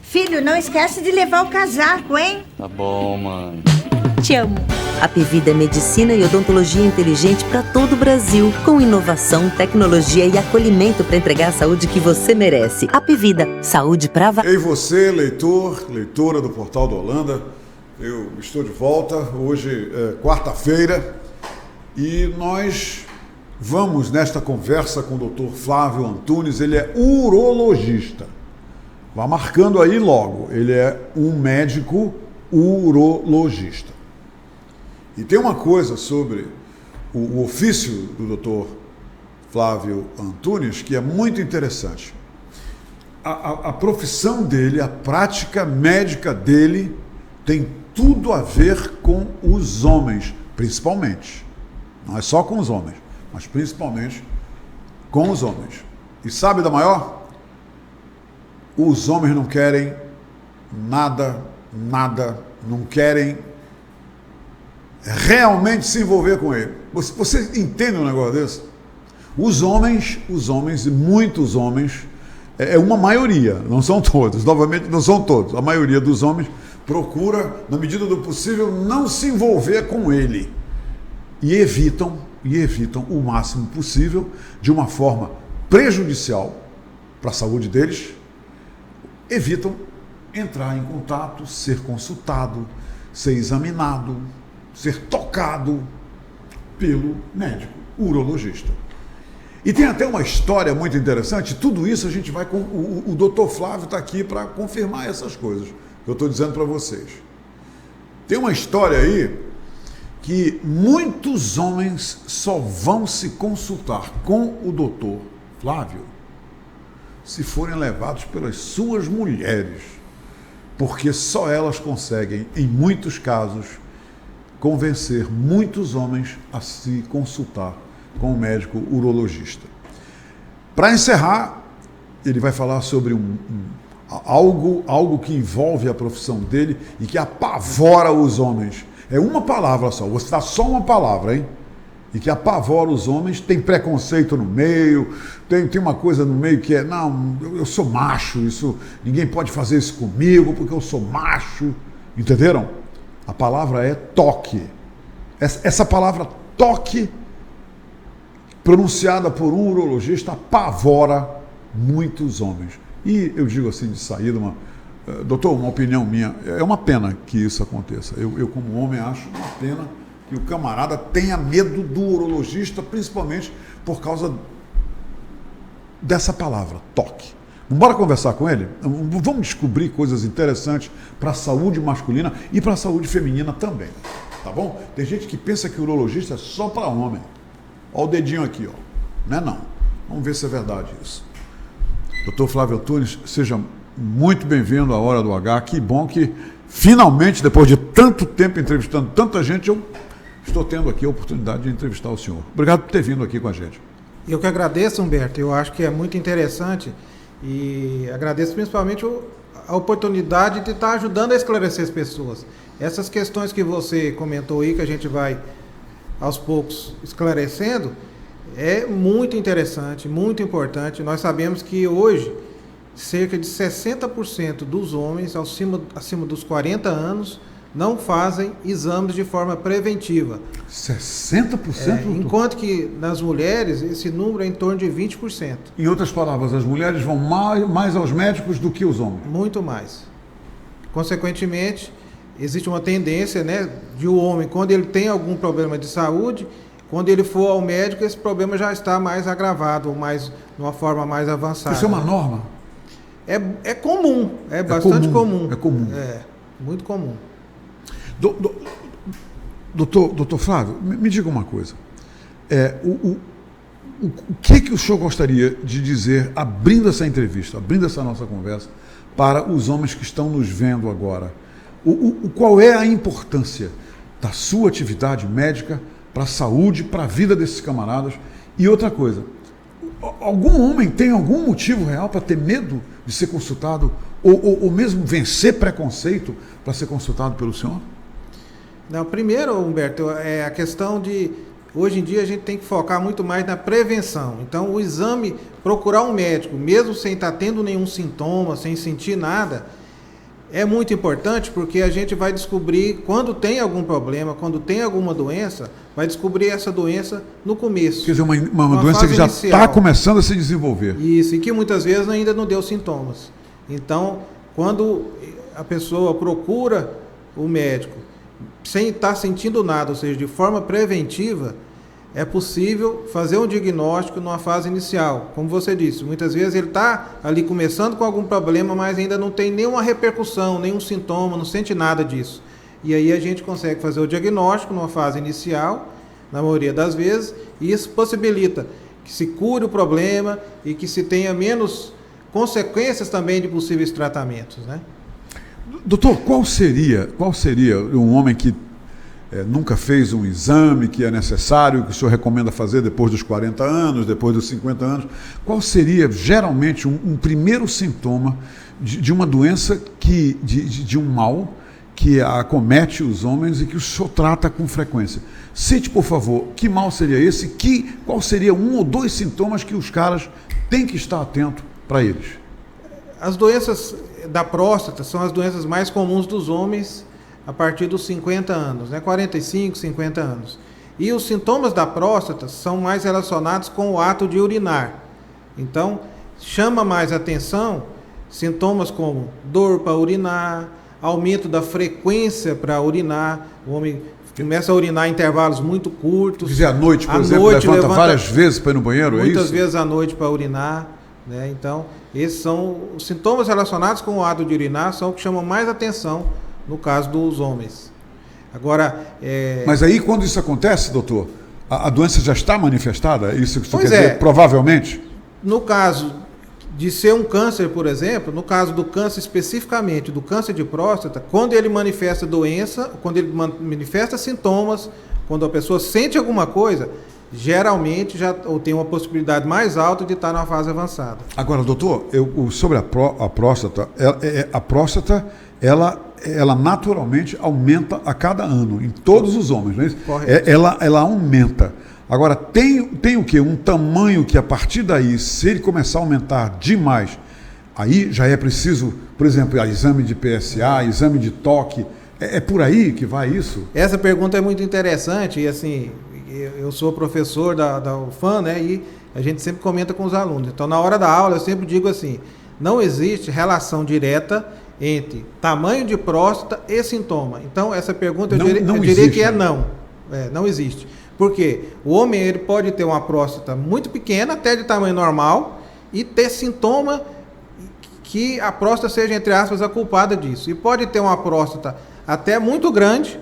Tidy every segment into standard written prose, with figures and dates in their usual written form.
Filho, não esquece de levar o casaco, hein? Tá bom, mãe. Te amo. Apvida é medicina e odontologia inteligente para todo o Brasil, com inovação, tecnologia e acolhimento para entregar a saúde que você merece. Apvida, saúde para... Ei você, leitor, leitora do Portal da Holanda, eu estou de volta, hoje é quarta-feira, e nós vamos nesta conversa com o Dr. Flávio Antunes. Ele é urologista, vá marcando aí logo, ele é um médico urologista. E tem uma coisa sobre o ofício do Dr. Flávio Antunes que é muito interessante. A profissão dele, a prática médica dele tem tudo a ver com os homens, principalmente. Não é só com os homens, mas principalmente com os homens. E sabe da maior? Os homens não querem nada, não querem realmente se envolver com ele. Você entende um negócio desse? Os homens, e muitos homens, é uma maioria, não são todos, novamente não são todos, a maioria dos homens procura, na medida do possível, não se envolver com ele. E evitam o máximo possível, de uma forma prejudicial para a saúde deles, evitam entrar em contato, ser consultado, ser examinado, ser tocado pelo médico urologista. E tem até uma história muito interessante. Tudo isso a gente vai com... O doutor Flávio está aqui para confirmar essas coisas que eu estou dizendo para vocês. Tem uma história aí que muitos homens só vão se consultar com o doutor Flávio se forem levados pelas suas mulheres, porque só elas conseguem, em muitos casos, convencer muitos homens a se consultar com o médico urologista. Para encerrar, ele vai falar sobre algo que envolve a profissão dele e que apavora os homens. É uma palavra só, você dá só uma palavra, hein? E que apavora os homens. Tem preconceito no meio, tem uma coisa no meio que é, não, eu sou macho, ninguém pode fazer isso comigo porque eu sou macho. Entenderam? A palavra é toque. Essa palavra toque, pronunciada por um urologista, apavora muitos homens. E eu digo assim de saída, doutor, uma opinião minha, é uma pena que isso aconteça. Eu como homem, acho uma pena que o camarada tenha medo do urologista, principalmente por causa dessa palavra, toque. Bora conversar com ele? Vamos descobrir coisas interessantes para a saúde masculina e para a saúde feminina também, tá bom? Tem gente que pensa que o urologista é só para homem. Olha o dedinho aqui, ó. Não é não. Vamos ver se é verdade isso. Dr. Flávio Antunes, seja muito bem-vindo à Hora do H. Que bom que, finalmente, depois de tanto tempo entrevistando tanta gente, eu estou tendo aqui a oportunidade de entrevistar o senhor. Obrigado por ter vindo aqui com a gente. Eu que agradeço, Humberto. Eu acho que é muito interessante e agradeço principalmente a oportunidade de estar ajudando a esclarecer as pessoas. Essas questões que você comentou aí, que a gente vai aos poucos esclarecendo, é muito interessante, muito importante. Nós sabemos que hoje cerca de 60% dos homens acima dos 40 anos não fazem exames de forma preventiva. 60%? Enquanto que nas mulheres esse número é em torno de 20%. Em outras palavras, as mulheres vão mais aos médicos do que os homens? Muito mais. Consequentemente, existe uma tendência, né, de o homem, quando ele tem algum problema de saúde, quando ele for ao médico, esse problema já está mais agravado, ou mais, de uma forma mais avançada. Isso é uma norma? É comum, é bastante comum. É comum. É, muito comum. Doutor Flávio, me diga uma coisa. O que o senhor gostaria de dizer, abrindo essa entrevista, abrindo essa nossa conversa, para os homens que estão nos vendo agora? Qual é a importância da sua atividade médica para a saúde, para a vida desses camaradas? E outra coisa, algum homem tem algum motivo real para ter medo de ser consultado ou mesmo vencer preconceito para ser consultado pelo senhor? Não, primeiro, Humberto, é a questão de... Hoje em dia a gente tem que focar muito mais na prevenção. Então o exame, procurar um médico, mesmo sem estar tendo nenhum sintoma, sem sentir nada, é muito importante porque a gente vai descobrir quando tem algum problema, quando tem alguma doença, vai descobrir essa doença no começo. Quer dizer, uma doença que já está começando a se desenvolver. Isso, e que muitas vezes ainda não deu sintomas. Então, quando a pessoa procura o médico sem estar sentindo nada, ou seja, de forma preventiva, é possível fazer um diagnóstico numa fase inicial. Como você disse, muitas vezes ele está ali começando com algum problema, mas ainda não tem nenhuma repercussão, nenhum sintoma, não sente nada disso. E aí a gente consegue fazer o diagnóstico numa fase inicial, na maioria das vezes, e isso possibilita que se cure o problema e que se tenha menos consequências também de possíveis tratamentos, né? Doutor, qual seria um homem que nunca fez um exame que é necessário, que o senhor recomenda fazer depois dos 40 anos, depois dos 50 anos? Qual seria, geralmente, um primeiro sintoma de uma doença, de um mal que acomete os homens e que o senhor trata com frequência? Cite, por favor, que mal seria esse? Qual seria um ou dois sintomas que os caras têm que estar atentos para eles? As doenças da próstata são as doenças mais comuns dos homens a partir dos 50 anos, né? 45, 50 anos. E os sintomas da próstata são mais relacionados com o ato de urinar. Então, chama mais atenção sintomas como dor para urinar, aumento da frequência para urinar, o homem começa a urinar em intervalos muito curtos. Quer dizer, à noite, por exemplo, levanta várias vezes para ir no banheiro, é isso? Muitas vezes à noite para urinar, né? Então, esses são os sintomas relacionados com o ato de urinar, são os que chamam mais atenção no caso dos homens. Agora, Mas aí, quando isso acontece, doutor, a doença já está manifestada? Isso que você quer Pois dizer? Provavelmente? No caso de ser um câncer, por exemplo, no caso do câncer especificamente, do câncer de próstata, quando ele manifesta doença, quando ele manifesta sintomas, quando a pessoa sente alguma coisa, geralmente já ou tem uma possibilidade mais alta de estar na fase avançada. Agora, doutor, sobre a próstata, a próstata, ela naturalmente aumenta a cada ano, em todos os homens, não é isso? Correto. Ela aumenta. Agora, tem o quê? Um tamanho que, a partir daí, se ele começar a aumentar demais, aí já é preciso, por exemplo, exame de PSA, exame de toque. É por aí que vai isso? Essa pergunta é muito interessante e, assim, eu sou professor da UFAM, né, e a gente sempre comenta com os alunos. Então, na hora da aula, eu sempre digo assim, não existe relação direta entre tamanho de próstata e sintoma. Então, essa pergunta eu diria que não. Não existe. Por quê? O homem ele pode ter uma próstata muito pequena, até de tamanho normal, e ter sintoma que a próstata seja, entre aspas, a culpada disso. E pode ter uma próstata até muito grande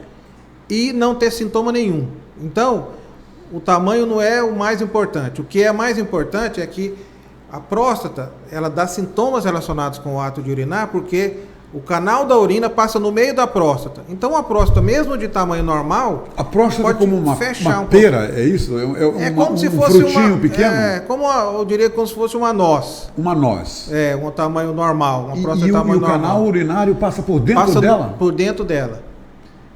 e não ter sintoma nenhum. Então, o tamanho não é o mais importante. O que é mais importante é que a próstata, ela dá sintomas relacionados com o ato de urinar, porque o canal da urina passa no meio da próstata. Então, a próstata, mesmo de tamanho normal... A próstata é como uma um pera, é isso? É como se fosse frutinho pequeno? Eu diria como se fosse uma noz. Uma noz. Um tamanho normal. Uma próstata e tamanho o normal. canal urinário passa por dentro dela? Por dentro dela.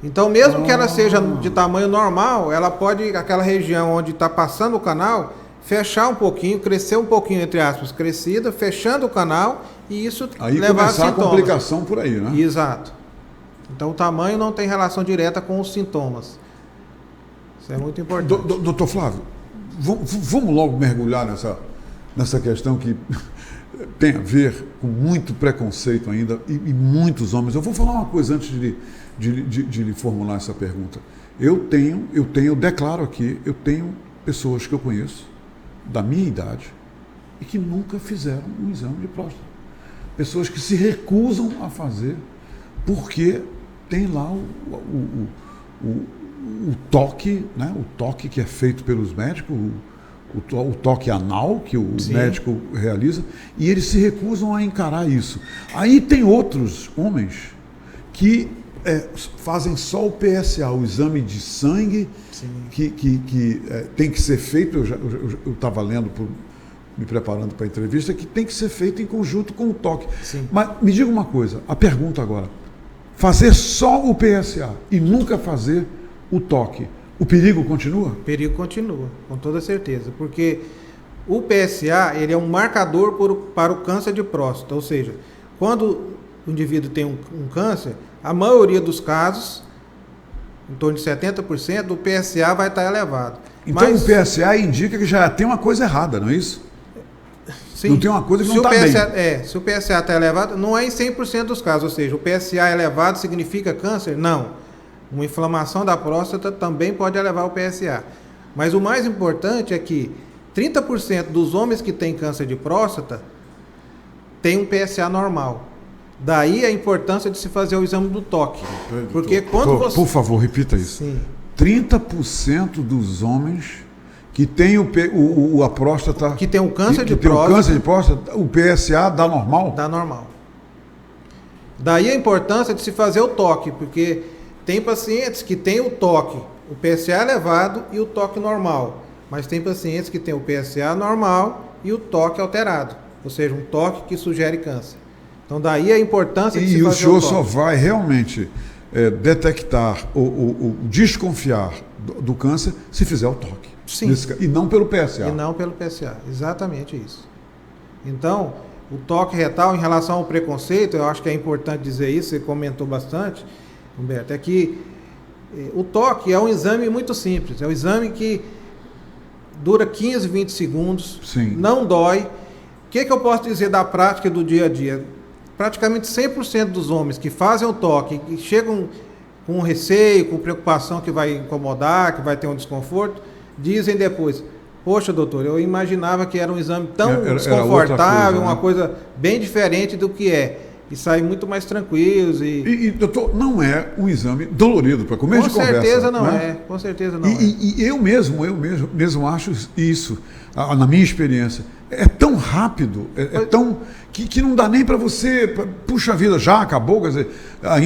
Então, mesmo que ela seja de tamanho normal, ela pode, aquela região onde está passando o canal, fechar um pouquinho, crescer um pouquinho, entre aspas, crescida, fechando o canal, e isso aí levar a começar sintomas. a complicação por aí, né? Exato. Então, o tamanho não tem relação direta com os sintomas. Isso é muito importante. Doutor Flávio, vamos logo mergulhar nessa questão que tem a ver com muito preconceito ainda e muitos homens. Eu vou falar uma coisa antes de lhe formular essa pergunta. Eu declaro aqui, eu tenho pessoas que eu conheço da minha idade e que nunca fizeram um exame de próstata. Pessoas que se recusam a fazer porque tem lá o toque, né? O toque que é feito pelos médicos, o toque anal que o Sim. médico realiza, e eles se recusam a encarar isso. Aí tem outros homens que fazem só o PSA, o exame de sangue, que tem que ser feito. Eu estava lendo, me preparando para a entrevista, que tem que ser feito em conjunto com o toque. Sim. Mas me diga uma coisa, a pergunta agora, fazer só o PSA e nunca fazer o toque, o perigo continua? O perigo continua, com toda certeza, porque o PSA ele é um marcador para o câncer de próstata, ou seja, quando o indivíduo tem um câncer, a maioria dos casos, em torno de 70%, o PSA vai estar elevado. Então Mas, o PSA indica que já tem uma coisa errada, não é isso? sim, Não tem uma coisa que não está bem. Se o PSA está elevado, não é em 100% dos casos, ou seja, o PSA elevado significa câncer? Não. Uma inflamação da próstata também pode elevar o PSA. Mas o mais importante é que 30% dos homens que têm câncer de próstata têm um PSA normal. Daí a importância de se fazer o exame do toque. Porque quando você... Por favor, repita isso. Sim. 30% dos homens que têm a próstata... Que tem um câncer de tem próstata... um câncer de próstata, o PSA dá normal? Dá normal. Daí a importância de se fazer o toque, porque tem pacientes que têm o toque, o PSA elevado e o toque normal. Mas tem pacientes que têm o PSA normal e o toque alterado. Ou seja, um toque que sugere câncer. Então daí a importância de se fazer o toque. E o senhor só vai realmente detectar ou desconfiar do câncer se fizer o toque. Sim. E não pelo PSA. E não pelo PSA, exatamente isso. Então, o toque retal, em relação ao preconceito, eu acho que é importante dizer isso, você comentou bastante, Humberto, é que o toque é um exame muito simples, é um exame que dura 15, 20 segundos, Sim. Não dói. O que eu posso dizer da prática do dia a dia? Praticamente 100% dos homens que fazem o toque e chegam com receio, com preocupação que vai incomodar, que vai ter um desconforto, dizem depois, poxa doutor, eu imaginava que era um exame tão desconfortável, uma coisa bem diferente do que é. E saem muito mais tranquilos. E doutor, não é um exame dolorido para começo de conversa. Com certeza não né? é, com certeza não é. E eu mesmo acho isso, na minha experiência, é tão rápido, é tão que não dá nem para você, puxa vida, já acabou, quer dizer,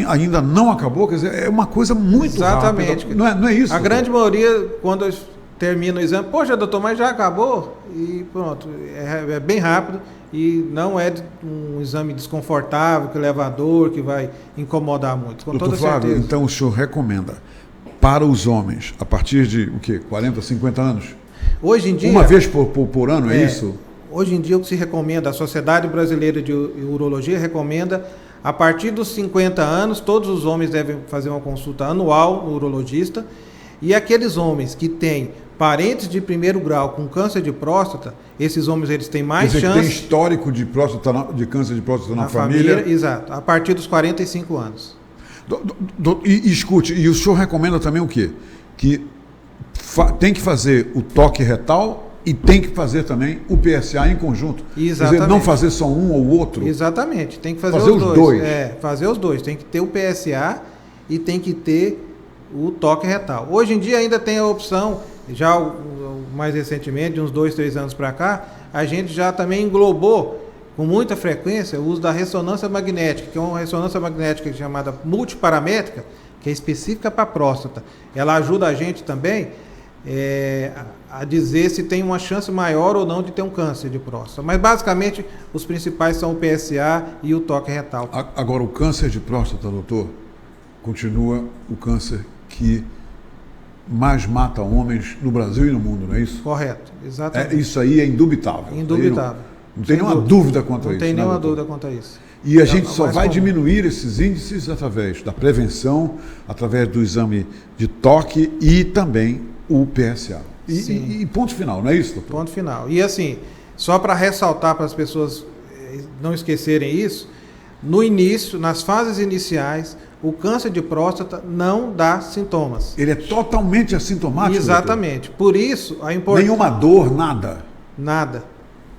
ainda não acabou, quer dizer, é uma coisa muito Exatamente. rápida. Não é isso? A doutor? grande maioria, quando termina o exame, poxa doutor, mas já acabou? E pronto, é bem rápido. E não é um exame desconfortável, que leva a dor, que vai incomodar muito. Com Doutor toda Flávio, certeza. então o senhor recomenda para os homens, a partir de, 40, 50 anos? Hoje em dia... Uma vez por ano, é isso? Hoje em dia o que se recomenda, a Sociedade Brasileira de Urologia recomenda, a partir dos 50 anos, todos os homens devem fazer uma consulta anual no urologista, e aqueles homens que têm parentes de primeiro grau com câncer de próstata, esses homens eles têm mais chance... Tem histórico de câncer de próstata na família? Exato, a partir dos 45 anos. E escute, e o senhor recomenda também o quê? Que tem que fazer o toque retal e tem que fazer também o PSA em conjunto. Exatamente. Quer dizer, não fazer só um ou outro. Exatamente, tem que fazer os dois. Fazer os dois. Tem que ter o PSA e tem que ter o toque retal. Hoje em dia ainda tem a opção, já mais recentemente, de uns 2, 3 anos para cá, a gente já também englobou com muita frequência o uso da ressonância magnética, que é uma ressonância magnética chamada multiparamétrica, que é específica para a próstata. Ela ajuda a gente também a dizer se tem uma chance maior ou não de ter um câncer de próstata. Mas basicamente os principais são o PSA e o toque retal. Agora, o câncer de próstata, doutor, continua o câncer que mais mata homens no Brasil e no mundo, não é isso? Correto, exatamente. Isso aí é indubitável. Indubitável. Não tem nenhuma dúvida quanto a isso. Não tem nenhuma doutor? dúvida quanto a isso. E a gente só vai diminuir esses índices através da prevenção, através do exame de toque e também o PSA. E ponto final, não é isso, doutor? Ponto final. E assim, só para ressaltar para as pessoas não esquecerem isso, no início, nas fases iniciais, o câncer de próstata não dá sintomas. Ele é totalmente assintomático? Exatamente. Doutor? Por isso, a importância... Nenhuma dor, nada? Nada.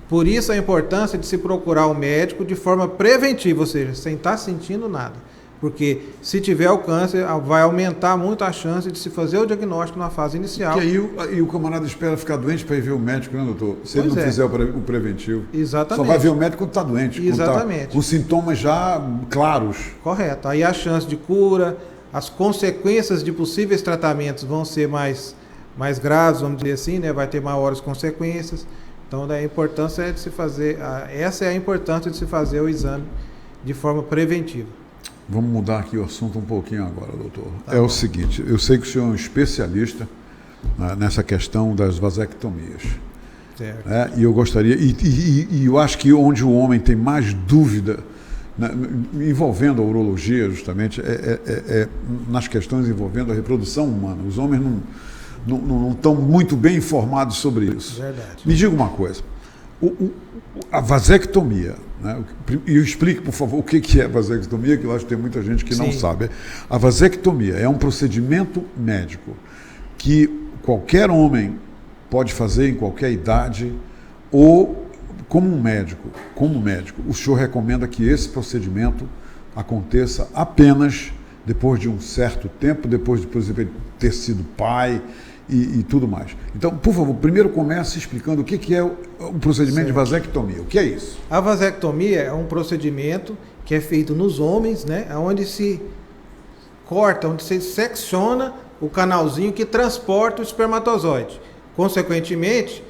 Por isso a importância de se procurar o médico de forma preventiva, ou seja, sem estar sentindo nada. Porque se tiver o câncer, vai aumentar muito a chance de se fazer o diagnóstico na fase inicial. Porque aí o camarada espera ficar doente para ir ver o médico, né, doutor? Se ele não fizer o preventivo. Exatamente. Só vai ver o médico quando está doente. Exatamente. Com sintomas já claros. Correto. Aí a chance de cura, as consequências de possíveis tratamentos vão ser mais graves, vamos dizer assim, né? Vai ter maiores consequências. Então, a importância é de se fazer, essa é a importância de se fazer o exame de forma preventiva. Vamos mudar aqui o assunto um pouquinho agora, doutor. O seguinte, eu sei que o senhor é um especialista nessa questão das vasectomias. Certo. E eu gostaria, e eu acho que onde o homem tem mais dúvida envolvendo a urologia, justamente, nas questões envolvendo a reprodução humana. Os homens não estão muito bem informados sobre isso. Verdade. Me diga uma coisa, a vasectomia, né? E explique, por favor, o que é vasectomia, que eu acho que tem muita gente que não sabe. A vasectomia é um procedimento médico que qualquer homem pode fazer em qualquer idade, ou como médico, o senhor recomenda que esse procedimento aconteça apenas depois de um certo tempo, depois de, por exemplo, ter sido pai e tudo mais. Então, por favor, primeiro comece explicando o que é o procedimento de vasectomia. O que é isso? A vasectomia é um procedimento que é feito nos homens, né, onde se corta, onde se secciona o canalzinho que transporta o espermatozoide. Consequentemente,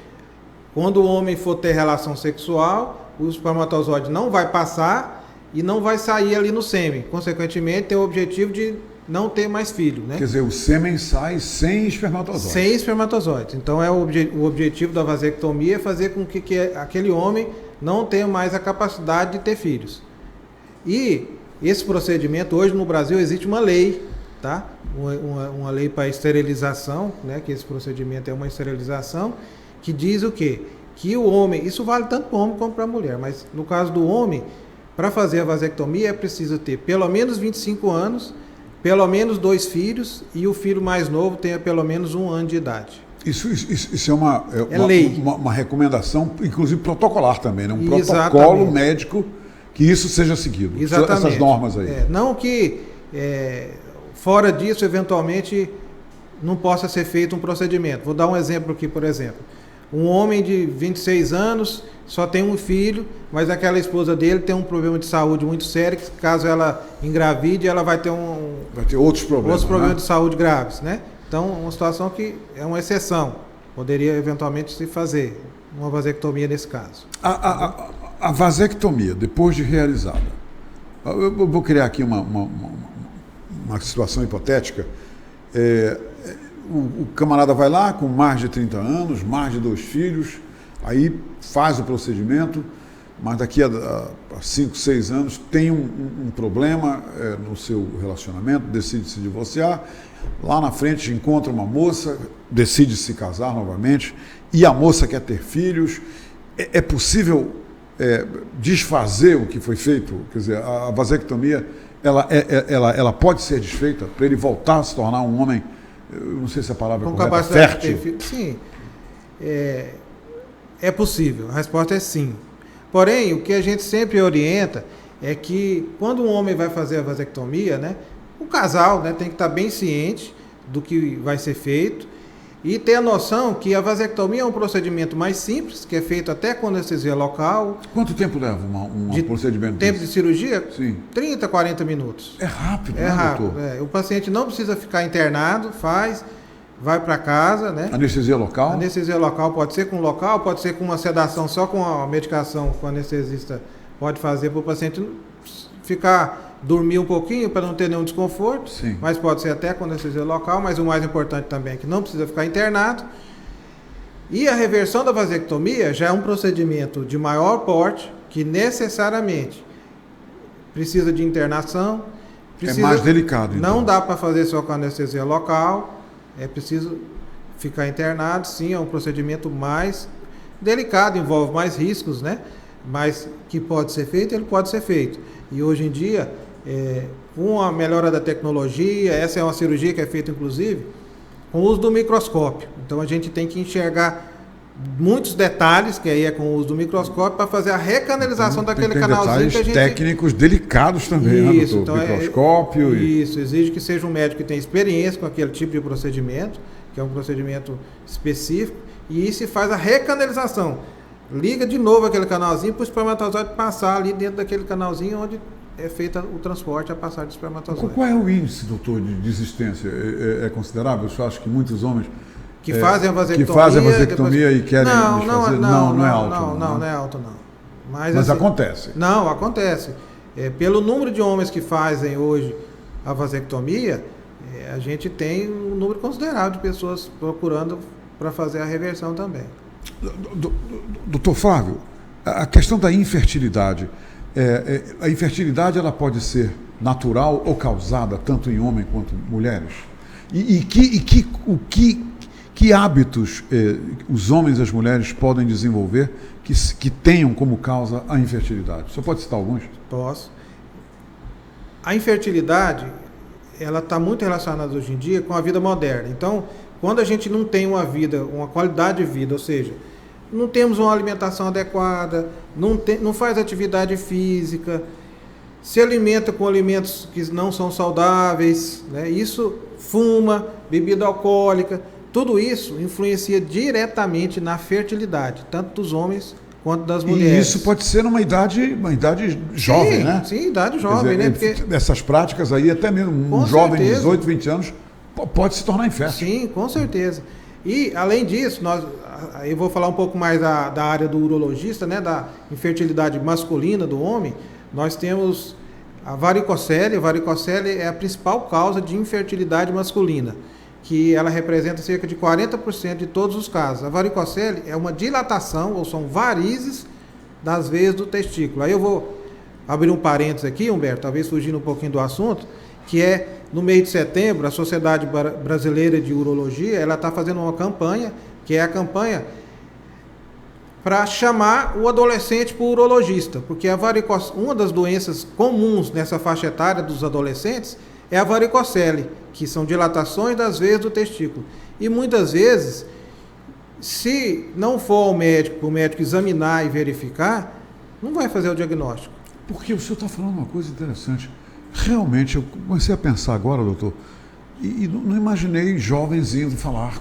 quando o homem for ter relação sexual, o espermatozoide não vai passar e não vai sair ali no sêmen. Consequentemente, tem o objetivo de não ter mais filho, né? Quer dizer, o sêmen sai sem espermatozoide. Sem espermatozoide. Então, o objetivo da vasectomia é fazer com que aquele homem não tenha mais a capacidade de ter filhos. E esse procedimento, hoje no Brasil, existe uma lei, tá? Uma lei para esterilização, né? Que esse procedimento é uma esterilização, que diz o quê? Que o homem, isso vale tanto para o homem como para a mulher, mas no caso do homem, para fazer a vasectomia é preciso ter pelo menos 25 anos, pelo menos 2 filhos e o filho mais novo tenha pelo menos 1 ano de idade. Isso é lei. Uma recomendação, inclusive protocolar também, né? Um Exatamente. Protocolo médico que isso seja seguido. Exatamente. Essas normas aí. Não que fora disso, eventualmente, não possa ser feito um procedimento. Vou dar um exemplo aqui, por exemplo. Um homem de 26 anos só tem um filho, mas aquela esposa dele tem um problema de saúde muito sério, que caso ela engravide, ela vai ter outros problemas, né? De saúde graves, né? Então, uma situação que é uma exceção. Poderia eventualmente se fazer uma vasectomia nesse caso. A vasectomia, depois de realizada, eu vou criar aqui uma situação hipotética. O camarada vai lá com mais de 30 anos, mais de 2 filhos, aí faz o procedimento, mas daqui a 5, 6 anos tem um problema no seu relacionamento, decide se divorciar, lá na frente encontra uma moça, decide se casar novamente, e a moça quer ter filhos. É possível desfazer o que foi feito? Quer dizer, a vasectomia ela pode ser desfeita para ele voltar a se tornar um homem, eu não sei se a palavra é correta, fértil? Sim, é possível, a resposta é sim. Porém, o que a gente sempre orienta é que quando um homem vai fazer a vasectomia, né, o casal, né, tem que estar bem ciente do que vai ser feito e ter a noção que a vasectomia é um procedimento mais simples, que é feito até com anestesia local. Quanto tempo leva um procedimento tempo desse? de cirurgia? Sim. 30, 40 minutos. É rápido, né, rápido. Doutor? O paciente não precisa ficar internado, vai para casa, né? Anestesia local? Anestesia local pode ser com local, pode ser com uma sedação só com a medicação que o anestesista pode fazer para o paciente dormir um pouquinho para não ter nenhum desconforto. Sim. Mas pode ser até com anestesia local, mas o mais importante também é que não precisa ficar internado. E a reversão da vasectomia já é um procedimento de maior porte que necessariamente precisa de internação. É mais delicado, então. Não dá para fazer só com anestesia local, é preciso ficar internado, sim, é um procedimento mais delicado, envolve mais riscos, né? Mas que pode ser feito, ele pode ser feito. E hoje em dia, com a melhora da tecnologia, essa é uma cirurgia que é feita, inclusive, com o uso do microscópio. Então, a gente tem que enxergar muitos detalhes, que aí é com o uso do microscópio, para fazer a recanalização daquele canalzinho que a gente... técnicos delicados também, isso, né, doutor? Então Microscópio. Isso, exige que seja um médico que tenha experiência com aquele tipo de procedimento, que é um procedimento específico, e se faz a recanalização. Liga de novo aquele canalzinho para o espermatozoide passar ali dentro daquele canalzinho onde é feito o transporte, a passagem do espermatozoide. Qual é o índice, doutor, de desistência? É considerável? Eu acho que muitos homens que fazem a vasectomia, e querem desfazer? Não é alto. Não é alto, não. Mas assim, acontece. Não, acontece. Pelo número de homens que fazem hoje a vasectomia, a gente tem um número considerável de pessoas procurando para fazer a reversão também. Doutor Flávio, a questão da infertilidade A infertilidade ela pode ser natural ou causada tanto em homens quanto em mulheres? Que hábitos os homens e as mulheres podem desenvolver que tenham como causa a infertilidade? Você pode citar alguns? Posso. A infertilidade, ela está muito relacionada hoje em dia com a vida moderna. Então, quando a gente não tem uma qualidade de vida, ou seja, não temos uma alimentação adequada, não faz atividade física, se alimenta com alimentos que não são saudáveis, né? Isso, fuma, bebida alcoólica, tudo isso influencia diretamente na fertilidade, tanto dos homens quanto das mulheres. E isso pode ser uma idade jovem, sim, né? Sim, idade jovem, né? Porque essas práticas aí, até mesmo um jovem de 18, 20 anos, pode se tornar infértil. Sim, com certeza. E, além disso, eu vou falar um pouco mais da área do urologista, né? Da infertilidade masculina do homem. Nós temos a varicocele. A varicocele é a principal causa de infertilidade masculina, que ela representa cerca de 40% de todos os casos. A varicocele é uma dilatação, ou são varizes das veias do testículo. Aí eu vou abrir um parênteses aqui, Humberto, talvez fugindo um pouquinho do assunto, que é, no mês de setembro, a Sociedade Brasileira de Urologia, ela está fazendo uma campanha, que é a campanha para chamar o adolescente para o urologista, porque uma das doenças comuns nessa faixa etária dos adolescentes é a varicocele, que são dilatações das veias do testículo. E muitas vezes, se não for ao médico, para o médico examinar e verificar, não vai fazer o diagnóstico. Porque o senhor está falando uma coisa interessante. Realmente, eu comecei a pensar agora, doutor, e não imaginei jovens indo falar,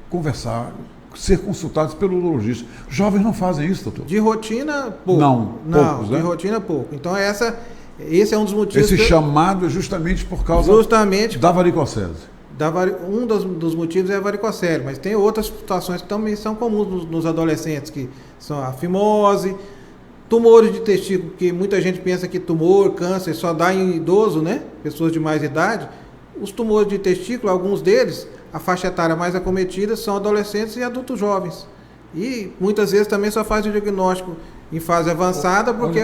conversar, ser consultados pelo urologista. Jovens não fazem isso, doutor? De rotina, pouco. Não, poucos, de né? rotina, pouco. Então, esse é um dos motivos... Esse chamado é justamente por causa da varicocele. Um dos motivos é a varicocele, mas tem outras situações que também são comuns nos adolescentes, que são a fimose, tumores de testículo, que muita gente pensa que tumor, câncer, só dá em idoso, né? Pessoas de mais idade. Os tumores de testículo, alguns deles, a faixa etária mais acometida são adolescentes e adultos jovens. E muitas vezes também só faz o diagnóstico em fase avançada porque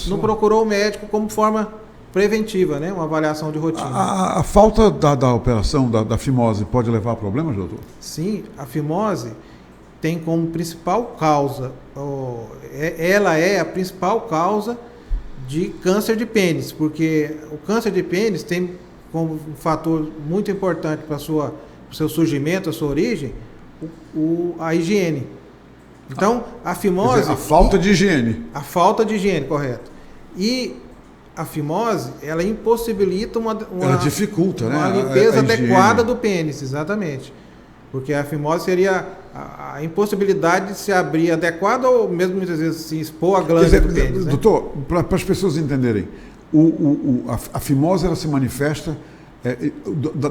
não procurou o médico como forma preventiva, né? Uma avaliação de rotina. A falta da operação da fimose pode levar a problemas, doutor? Sim, a fimose tem como principal causa, ela é a principal causa de câncer de pênis, porque o câncer de pênis tem como um fator muito importante para o seu surgimento, a sua origem, a higiene. Então, a fimose... Quer dizer, a falta de higiene. A falta de higiene, correto. E a fimose, ela impossibilita ela dificulta, uma limpeza adequada do pênis, exatamente. Porque a fimose seria a impossibilidade de se abrir adequado ou mesmo muitas vezes se expor a glândula do pênis. Doutor, para as pessoas entenderem, a fimose ela se manifesta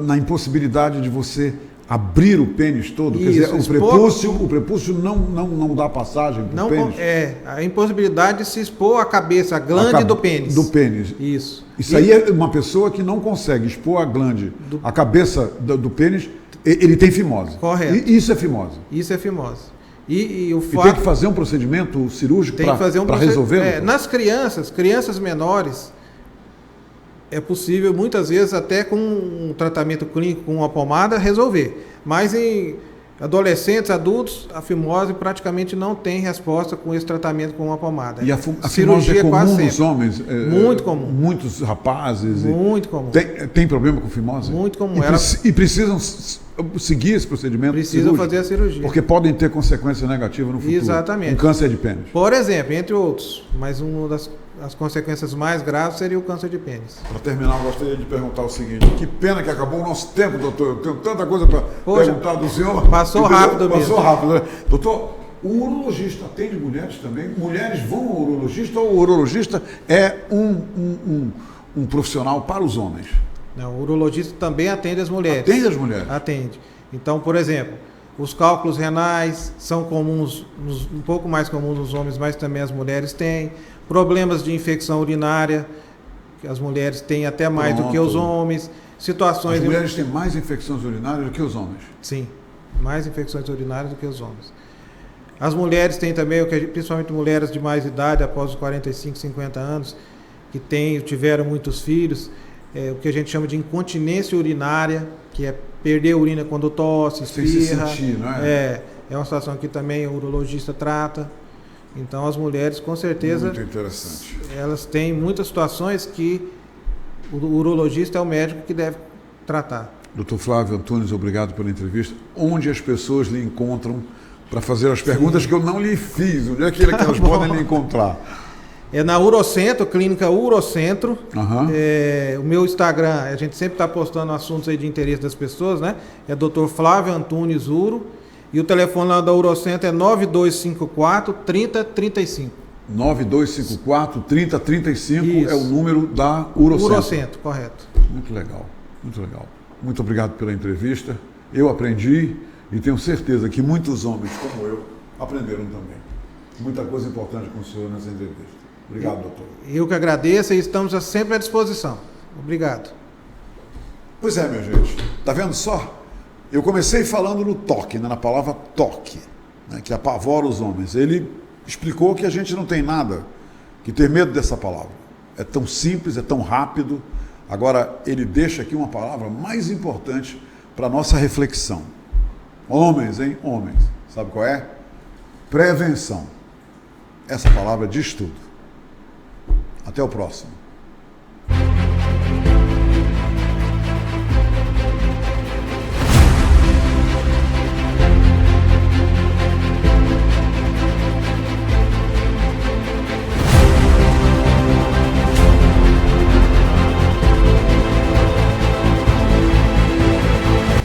na impossibilidade de você abrir o pênis todo. Isso, quer dizer, o prepúcio não dá passagem para o pênis. A impossibilidade de se expor a cabeça, a glande do pênis. Do pênis. Isso. Isso aí é uma pessoa que não consegue expor a glande, a cabeça do pênis, ele tem fimose. Correto. Isso é fimose. Isso é fimose. E tem que fazer um procedimento cirúrgico para resolver? Nas crianças menores, é possível, muitas vezes, até com um tratamento clínico, com uma pomada, resolver. Mas em adolescentes, adultos, a fimose praticamente não tem resposta com esse tratamento com uma pomada. E a fimose é comum nos homens? Muito comum. Muitos rapazes? Muito comum. Tem problema com fimose? Muito comum. E precisam seguir esse procedimento Precisam fazer a cirurgia. Porque podem ter consequências negativas no futuro. Exatamente. Um câncer de pênis. Por exemplo, entre outros. Mas uma das consequências mais graves seria o câncer de pênis. Para terminar, eu gostaria de perguntar o seguinte. Que pena que acabou o nosso tempo, doutor. Eu tenho tanta coisa para perguntar do senhor. Passou rápido mesmo. Passou rápido, né? Doutor, o urologista atende mulheres também? Mulheres vão ao urologista ou o urologista é um profissional para os homens? Não, o urologista também atende as mulheres. Atende as mulheres? Atende. Então, por exemplo, os cálculos renais são comuns, um pouco mais comuns nos homens, mas também as mulheres têm. Problemas de infecção urinária, que as mulheres têm até mais do que os homens. Situações... As mulheres têm mais infecções urinárias do que os homens? Sim, mais infecções urinárias do que os homens. As mulheres têm também, principalmente mulheres de mais idade, após os 45, 50 anos, que tiveram muitos filhos, o que a gente chama de incontinência urinária, que é perder a urina quando tosse, espirra. Sem se sentir, não é? É uma situação que também o urologista trata. Então as mulheres, com certeza, muito interessante. Elas têm muitas situações que o urologista é o médico que deve tratar. Dr. Flávio Antunes, obrigado pela entrevista. Onde as pessoas lhe encontram para fazer as perguntas que eu não lhe fiz? Onde é que elas podem lhe encontrar? É na Urocentro, Clínica Urocentro. Uhum. O meu Instagram, a gente sempre está postando assuntos aí de interesse das pessoas, né? É Dr. Flávio Antunes Uro. E o telefone lá da Urocentro é 9254-3035. 9254-3035 é o número da Urocentro. Urocentro, correto. Muito legal, muito legal. Muito obrigado pela entrevista. Eu aprendi e tenho certeza que muitos homens como eu aprenderam também. Muita coisa importante com o senhor nessa entrevista. Obrigado, doutor. Eu que agradeço e estamos sempre à disposição. Obrigado. Pois é, minha gente. Tá vendo só? Eu comecei falando no toque, né, na palavra toque, né, que apavora os homens. Ele explicou que a gente não tem nada que ter medo dessa palavra. É tão simples, é tão rápido. Agora, ele deixa aqui uma palavra mais importante para a nossa reflexão. Homens, hein? Homens. Sabe qual é? Prevenção. Essa palavra diz tudo. Até o próximo.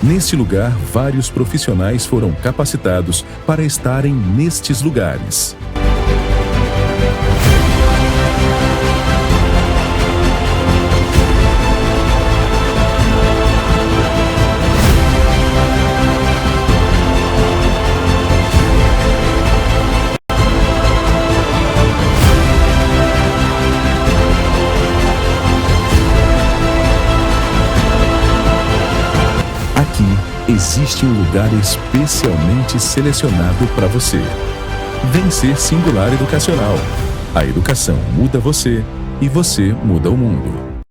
Neste lugar, vários profissionais foram capacitados para estarem nestes lugares. Existe um lugar especialmente selecionado para você. Vencer Singular Educacional. A educação muda você e você muda o mundo.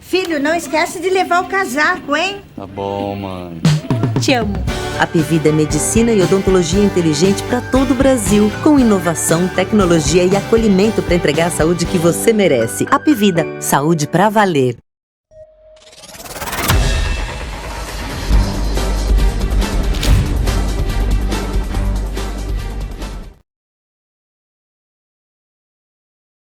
Filho, não esquece de levar o casaco, hein? Tá bom, mãe. Te amo. Apivida é medicina e odontologia inteligente para todo o Brasil, com inovação, tecnologia e acolhimento para entregar a saúde que você merece. Apivida, saúde para valer.